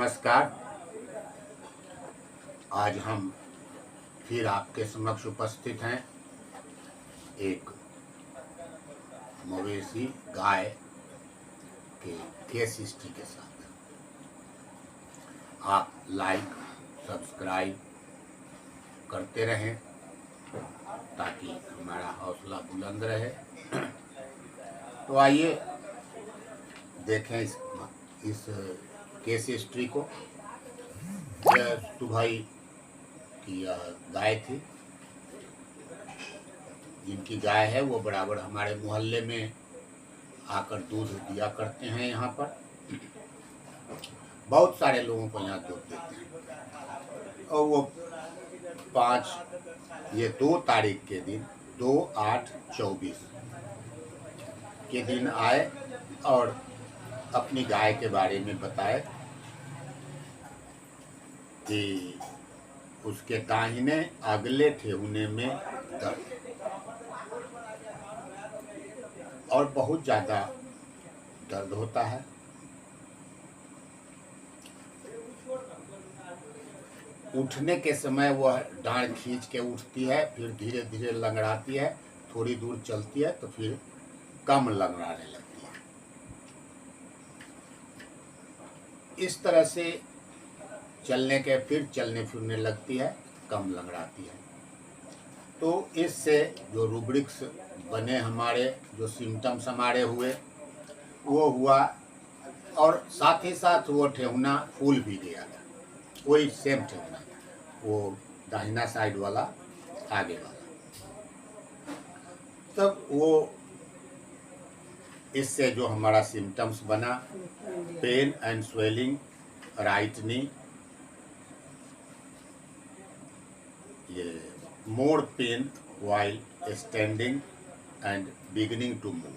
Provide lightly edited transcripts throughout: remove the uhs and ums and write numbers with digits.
नमस्कार। आज हम फिर आपके समक्ष उपस्थित हैं एक मवेशी गाय के केस हिस्ट्री के साथ। आप लाइक सब्सक्राइब करते रहें ताकि हमारा हौसला बुलंद रहे। तो आइए देखें इस केस हिस्ट्री को। सुभाई की गाय थी, जिनकी गाय है वो बराबर हमारे मोहल्ले में आकर दूध दिया करते हैं। यहाँ पर बहुत सारे लोगों को यहाँ दूध देते हैं। और वो 2 तारीख के दिन 2/8/24 के दिन आए और अपनी गाय के बारे में बताए कि उसके दाहिने अगले ठेहुने में दर्द और बहुत ज़्यादा दर्द होता है। उठने के समय वह डांड खींच के उठती है, फिर धीरे धीरे लंगड़ाती है, थोड़ी दूर चलती है तो फिर कम लंगड़ाने लगती है। इस तरह से फिर चलने फिरने लगती है, कम लंगड़ाती है। तो इससे जो रूब्रिक्स बने, हमारे जो सिम्टम्स हमारे हुए वो हुआ, और साथ ही साथ वो ठेहुना फूल भी गया था। वही सेम ठेहुना, वो दाहिना साइड वाला, आगे वाला। तब वो इससे जो हमारा सिम्टम्स बना, pain and swelling right knee, ये more pain while standing and beginning to move.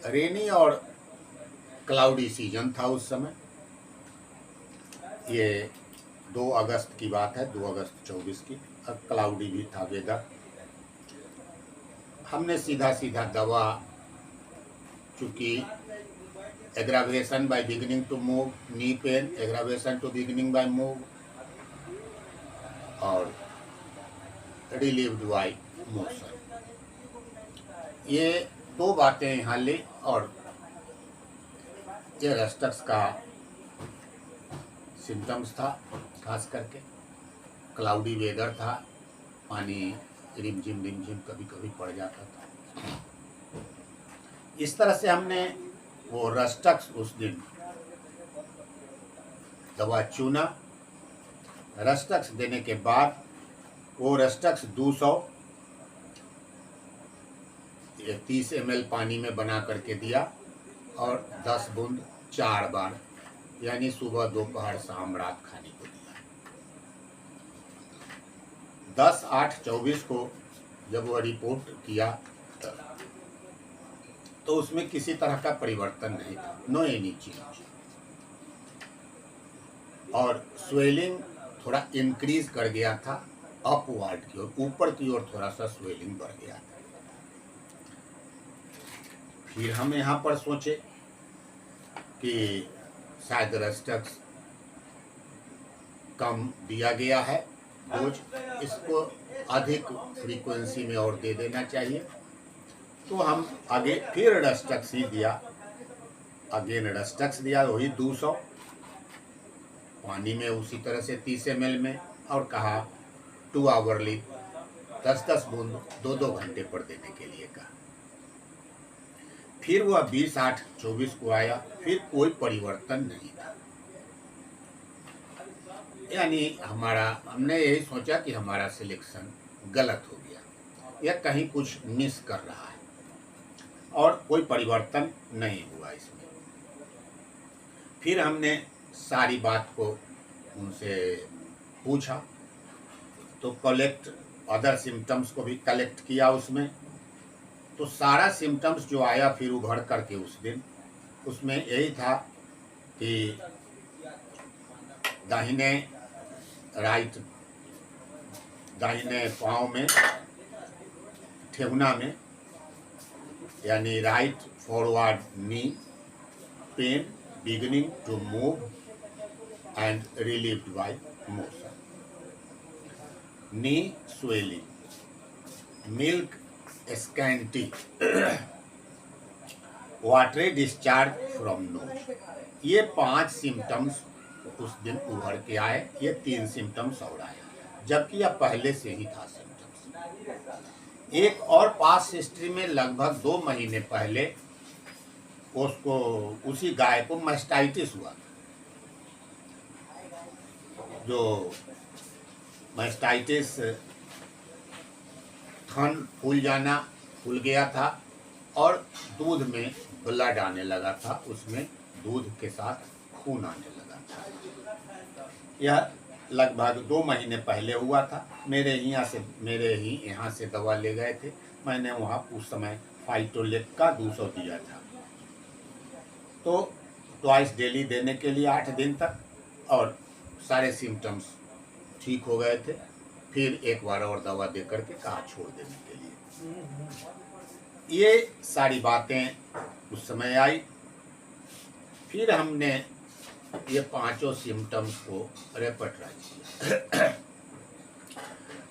Rainy और क्लाउडी सीजन था उस समय। ये 2 अगस्त की बात है, 2 अगस्त 24 की। अब क्लाउडी भी था वेदर। हमने सीधा सीधा दवा, चूँकि aggravation by beginning to move, knee pain, aggravation to beginning by move और रिलीव्ड बाय मोशन, ये 2 बातें यहाँ ली। और ये रस्टक्स का सिम्टम्स था, खास करके क्लाउडी वेदर था, पानी रिमझिम कभी कभी पड़ जाता था। इस तरह से हमने वो रस्टक्स उस दिन दवा चुना। रस्टक्स देने के बाद वो रस्टक्स 230 ml पानी में बना करके दिया और 10 बूंद 4 बार, यानी सुबह दोपहर शाम रात खाने को दिया। 10/8/24 को जब वह रिपोर्ट किया तो उसमें किसी तरह का परिवर्तन नहीं था, नो एनी चेंज। और स्वेलिंग थोड़ा इंक्रीज कर गया था, अपवर्ड की ओर, ऊपर की ओर थोड़ा सा स्वेलिंग बढ़ गया था। फिर हम यहाँ पर सोचे कि शायद रस्टक्स कम दिया गया है डोज, इसको अधिक फ्रीक्वेंसी में और दे देना चाहिए। तो हम आगे फिर रस्टक्स ही दिया, अगेन रस्टक्स दिया, वही 200 पानी में, उसी तरह से 30 ml में, और कहा 2 आवरली 10-10 बूंद 2-2 घंटे पर देने के लिए कहा। फिर वह 20/8/24 को आया, फिर कोई परिवर्तन नहीं था। यानी हमने यही सोचा कि हमारा सिलेक्शन गलत हो गया, या कहीं कुछ मिस कर रहा है, और कोई परिवर्तन नहीं हुआ इसमें। फिर हमने सारी बात को उनसे पूछा, तो कलेक्ट अदर सिम्टम्स को भी कलेक्ट किया उसमें। तो सारा सिम्टम्स जो आया फिर उभर करके उस दिन, उसमें यही था कि दाहिने पाँव में, ठेहुना में, यानी right forward knee pain beginning to move and relieved by motion. Knee swelling, milk scanty, watery discharge from nose. ये 5 सिम्टम्स उस दिन उभर के आए, ये 3 सिम्टम्स और आए, जबकि यह पहले से ही था सिम्टम्स। एक और पास्ट हिस्ट्री में लगभग 2 महीने पहले उसको, उसी गाय को मैस्टाइटिस हुआ, जो मैस्टाइटिस थन फूल जाना, फूल गया था और दूध में ब्लड आने लगा था, उसमें दूध के साथ खून आने लगा था। यह लगभग 2 महीने पहले हुआ था। मेरे यहाँ से दवा ले गए थे, मैंने वहाँ उस समय फाइटोलेक का 200 दिया था, तो ट्वाइस डेली देने के लिए 8 दिन तक, और सारे सिम्टम्स ठीक हो गए थे। फिर एक बार और दवा दे करके कहा छोड़ देने के लिए। ये सारी बातें उस समय आई। फिर हमने ये 5 सिम्टम्स को रेपर्टराइज किया।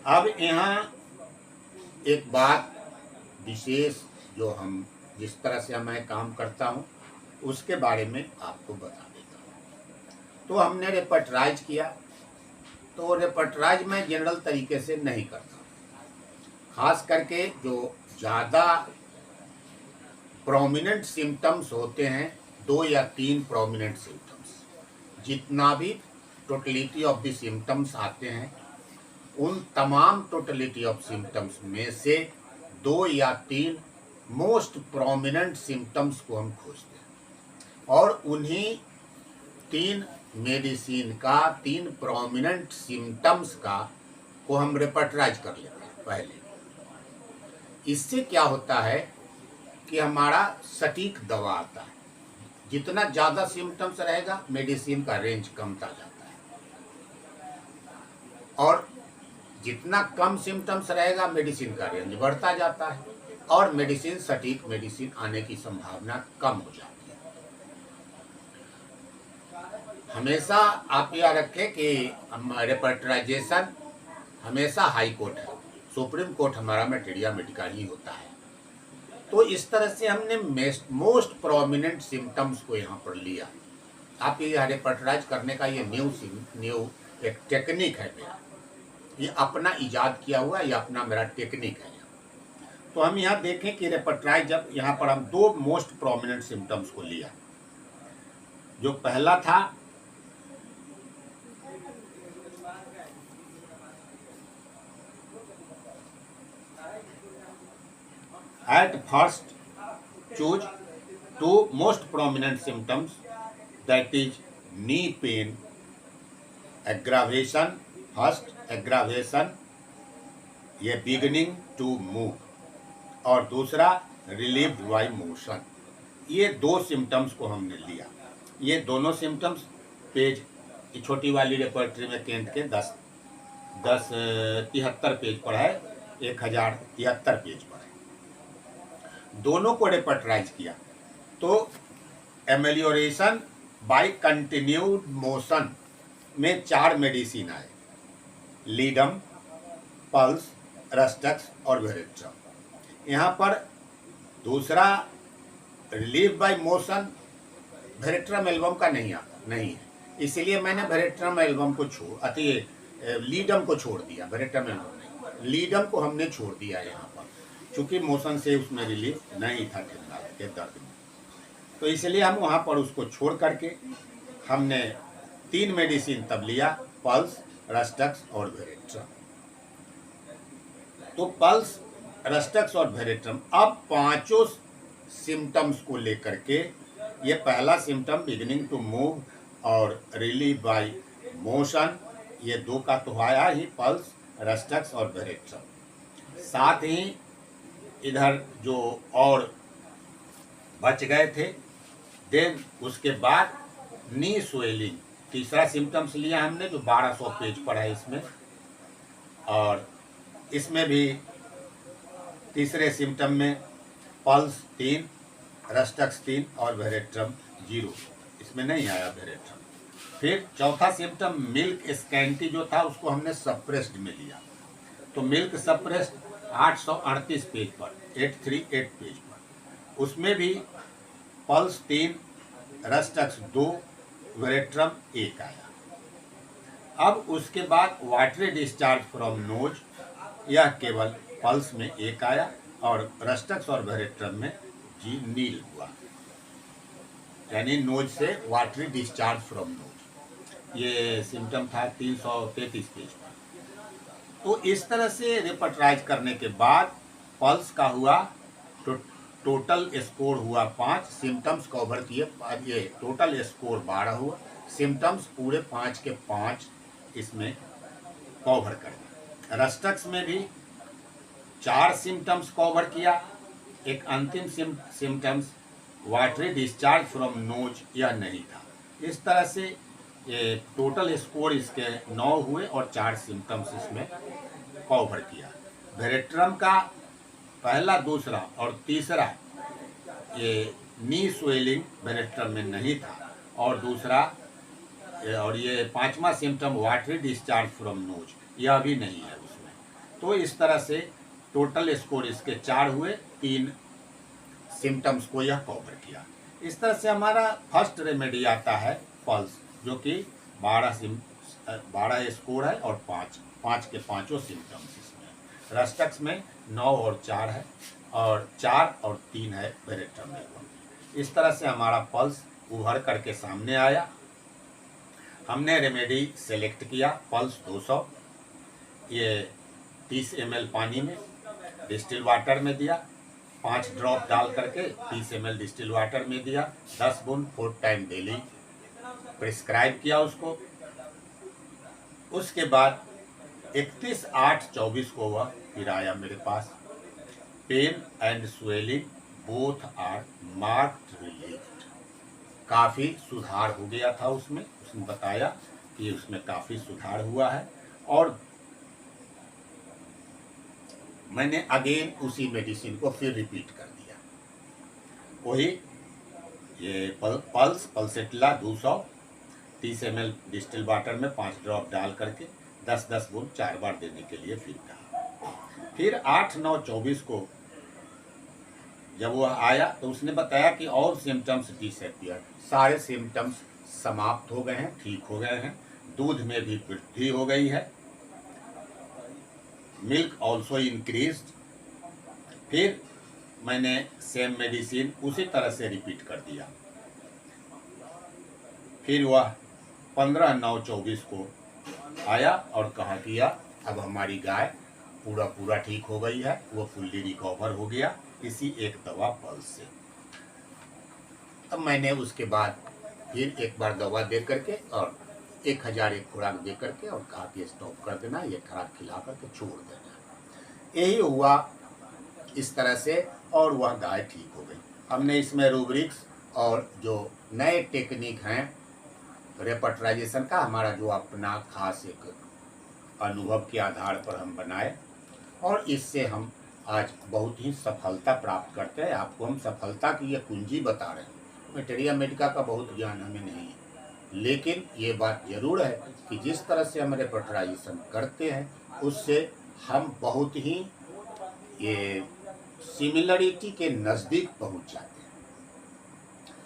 अब यहाँ एक बात विशेष, जो हम जिस तरह से मैं काम करता हूँ उसके बारे में आपको बता देता हूँ। तो हमने रेपर्टराइज किया, तो रेपर्टराइज मैं जनरल तरीके से नहीं करता, खास करके जो ज़्यादा प्रोमिनेंट सिम्टम्स होते हैं, 2 या 3 प्रोमिनेंट सिम्टम्स, जितना भी टोटलिटी ऑफ द सिम्टम्स आते हैं, उन तमाम टोटलिटी ऑफ सिम्टम्स में से 2 या 3 मोस्ट प्रोमिनेंट सिम्टम्स को हम खोजते हैं, और उन्हीं 3 मेडिसिन का, 3 प्रोमिनेंट सिम्टम्स का को हम रेपर्टराइज कर लेते हैं पहले। इससे क्या होता है कि हमारा सटीक दवा आता है। जितना ज़्यादा सिम्टम्स रहेगा, मेडिसिन का रेंज कमता जाता है, और जितना कम सिम्टम्स रहेगा, मेडिसिन का रेंज बढ़ता जाता है, और मेडिसिन, सटीक मेडिसिन आने की संभावना कम हो जाती है। हमेशा आप याद रखें कि रेपर्टराइजेशन हमेशा हाई कोर्ट है, सुप्रीम कोर्ट हमारा मटेरिया मेडिका ही होता है। तो इस तरह से हमने मोस्ट प्रोमिनेंट सिम्टम्स को यहाँ पर लिया। आप ये रेपर्टराइज करने का ये न्यू एक टेक्निक है मेरा, ये अपना इजाद किया हुआ, ये अपना मेरा टेक्निक है। तो हम यहाँ देखें कि रेपर्टराइज, जब यहाँ पर हम 2 मोस्ट प्रोमिनेंट सिम्टम्स को लिया। जो पहला था at first choose 2 most prominent symptoms, that is knee pain aggravation, first aggravation, ये beginning to move, और दूसरा relieved by motion। ये 2 सिम्टम्स को हमने लिया। ये दोनों सिम्टम्स पेज, छोटी वाली रेपर्टरी में केंट के 73 पेज पर है, 1073 पेज पर है। दोनों को रेपर्टराइज किया, तो एमेलियोरेशन बाय कंटिन्यूड मोशन में 4 मेडिसिन आए, लीडम, पल्स, रस्टक्स और वेरेट्रम। यहाँ पर दूसरा relief by motion veratrum album का नहीं है, इसलिए मैंने वेरेट्रम एल्बम को लीडम को छोड़ दिया। वेरेट्रम एल्बम नहीं, लीडम को हमने छोड़ दिया यहाँ पर, चूँकि मोशन से उसमें रिलीफ नहीं था ठंडा के दर्द में, तो इसलिए हम वहाँ पर उसको छोड़ करके हमने 3 मेडिसिन तब लिया, पल्स, रस्टक्स और वेरेट्रम। तो पल्स, रस्टक्स और वेरेट्रम, अब 5 सिम्टम्स को लेकर के, ये पहला सिम्टम बिगिनिंग टू मूव और रिलीव बाय मोशन, ये 2 का तो आया ही, पल्स, रस्टक्स और वेरेट्रम। साथ ही इधर जो और बच गए थे, देन उसके बाद नी स्वेलिंग, तीसरा सिम्टम्स लिया हमने, जो 1200 पेज पर है इसमें, और इसमें भी तीसरे सिम्टम में पल्स 3, रस्टक्स 3 और वेरेट्रम 0, इसमें नहीं आया वेरेट्रम। फिर चौथा सिम्टम मिल्क स्कैंटी जो था उसको हमने सप्रेस्ड में लिया, तो मिल्क सप्रेस्ड 838 पेज पर, 838 पेज पर, उसमें भी पल्स 3, रस्टक्स 2, वेरेट्रम 1 आया। अब उसके बाद वाटरी डिस्चार्ज फ्रॉम नोज, यह केवल पल्स में 1 आया और रस्टक्स और वेरेट्रम में जी नील हुआ, यानी नोज से वाटरी डिस्चार्ज फ्रॉम नोज। ये सिम्टम था 333 पेज पर। तो इस तरह से रेपर्टराइज करने के बाद पल्स का हुआ तो टोटल स्कोर हुआ 5, सिम्टम्स कवर किए, ये टोटल स्कोर 12 हुआ, सिम्टम्स पूरे 5 के 5 इसमें कवर कर दिया। रस्टक्स में भी 4 सिम्टम्स कवर किया, एक अंतिम symptoms watery discharge from nose यह नहीं था। इस तरह से ये टोटल स्कोर इसके 9 हुए और 4 सिम्टम्स इसमें कवर किया। वेरेट्रम का पहला, दूसरा और तीसरा ये नी स्वेलिंग वेरेट्रम में नहीं था, और दूसरा और ये 5वां symptom watery discharge from nose यह भी नहीं है उसमें। तो इस तरह से टोटल स्कोर इसके 4 हुए, 3 सिम्टम्स को यह कवर किया। इस तरह से हमारा फर्स्ट रेमेडी आता है पल्स, जो कि 12 स्कोर है और 5 के 5 सिम्टम्स इसमें। रस्टक्स में 9 और 4 है, और 4 और 3 है वेरेट्रम में। इस तरह से हमारा पल्स उभर करके सामने आया। हमने रेमेडी सेलेक्ट किया, पल्स 200, ये 30 ml पानी में डिस्टिल वाटर में दिया, 5 ड्रॉप डाल करके 30 ml डिस्टिल वाटर में दिया, 10 बूंद 4 टाइम डेली प्रिस्क्राइब किया उसको। उसके बाद 31/8/24 को वह फिर आया मेरे पास। Pain and swelling both are marked relieved, काफ़ी सुधार हो गया था उसमें बताया कि उसमें काफ़ी सुधार हुआ है। और मैंने अगेन उसी मेडिसिन को फिर रिपीट कर दिया, वही ये पल्सेटिला 200, 30 ml डिस्टिल वाटर में 5 ड्रॉप डाल करके 10-10 बूंद 4 बार देने के लिए फिर कहा। फिर 8/9/24 को जब वो आया तो उसने बताया कि और सिम्टम्स डिसअपियर, सारे सिम्टम्स समाप्त हो गए हैं, ठीक हो गए हैं, दूध में भी वृद्धि हो गई है, मिल्क ऑल्सो इंक्रीज्ड। फिर मैंने सेम मेडिसिन उसी तरह से रिपीट कर दिया। फिर वह 15/9/24 को आया और कहा किया अब हमारी गाय पूरा ठीक हो गई है, वो फुल्ली रिकवर हो गया इसी एक दवा पल्स से। अब मैंने उसके बाद फिर एक बार दवा दे करके और 1000 एक खुराक दे करके और कहा कि स्टॉप कर देना, ये खुराक खिला करके छोड़ देना। यही हुआ इस तरह से, और वह गाय ठीक हो गई। हमने इसमें रूब्रिक्स और जो नए टेक्निक हैं रेपर्टराइजेशन का, हमारा जो अपना खास एक अनुभव के आधार पर हम बनाए, और इससे हम आज बहुत ही सफलता प्राप्त करते हैं। आपको हम सफलता की ये कुंजी बता रहे हैं। मेटेरिया मेडिका का बहुत ज्ञान हमें नहीं है, लेकिन ये बात जरूर है कि जिस तरह से हम रेपर्टराइजेशन करते हैं उससे हम बहुत ही ये सिमिलरिटी के नज़दीक पहुंच जाते हैं,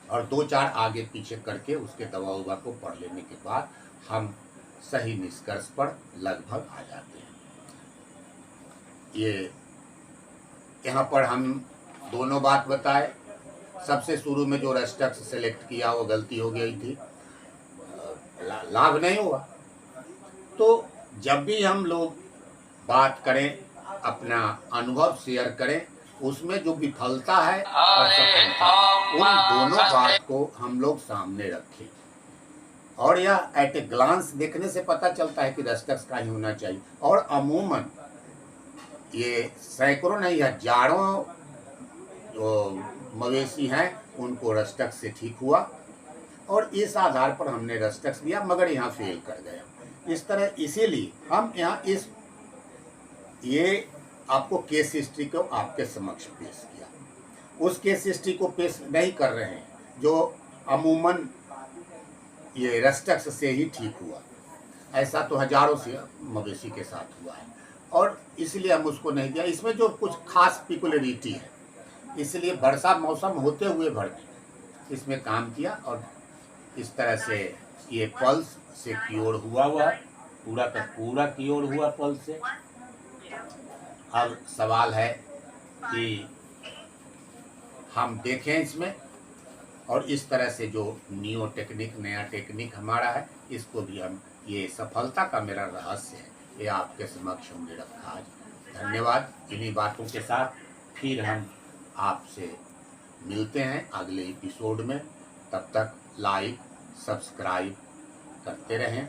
और 2-4 आगे पीछे करके उसके दवा उवा को पढ़ लेने के बाद हम सही निष्कर्ष पर लगभग आ जाते हैं। ये यहाँ पर हम दोनों बात बताए। सबसे शुरू में जो रस्टक्स सेलेक्ट किया वो गलती हो गई थी, लाभ नहीं हुआ। तो जब भी हम लोग बात करें, अपना अनुभव शेयर करें, उसमें जो विफलता है और सफलता, उन दोनों बात को हम लोग सामने रखें, और यह एट ए ग्लांस देखने से पता चलता है कि रस्टक्स का ही होना चाहिए। और अमूमन ये सैकड़ों नहीं, हजारों जो मवेशी हैं उनको रस्टक्स से ठीक हुआ, और इस आधार पर हमने रस्टक्स दिया, मगर यहाँ फेल कर गया। इस तरह इसीलिए हम यहाँ ये आपको केस हिस्ट्री को आपके समक्ष पेश किया। उस केस हिस्ट्री को पेश नहीं कर रहे हैं जो अमूमन ये रस्टक्स से ही ठीक हुआ। ऐसा तो हजारों से मवेशी के साथ हुआ है और इसलिए हम उसको नहीं दिया। इसमें जो कुछ खास पिकुलरिटी है, इसलिए वर्षा मौसम होते हुए इसमें काम किया और इस तरह से ये पल्स से क्योर हुआ पूरा का पूरा क्योर हुआ पल्स से। अब सवाल है कि हम देखें इसमें, और इस तरह से जो नया टेक्निक हमारा है, इसको भी हम, ये सफलता का मेरा रहस्य है, ये आपके समक्ष हमने रखा आज। धन्यवाद। इन्हीं बातों के साथ फिर हम आपसे मिलते हैं अगले एपिसोड में। तब तक लाइक सब्सक्राइब करते रहें,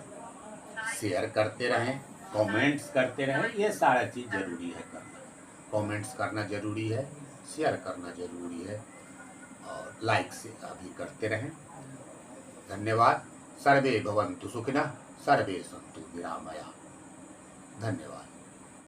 शेयर करते रहें, कमेंट्स करते रहें। ये सारा चीज़ जरूरी है करना। कमेंट्स करना जरूरी है, शेयर करना जरूरी है और लाइक से अभी करते रहें। धन्यवाद। सर्वे भवन्तु सुखिनः, सर्वे सन्तु निरामया। धन्यवाद।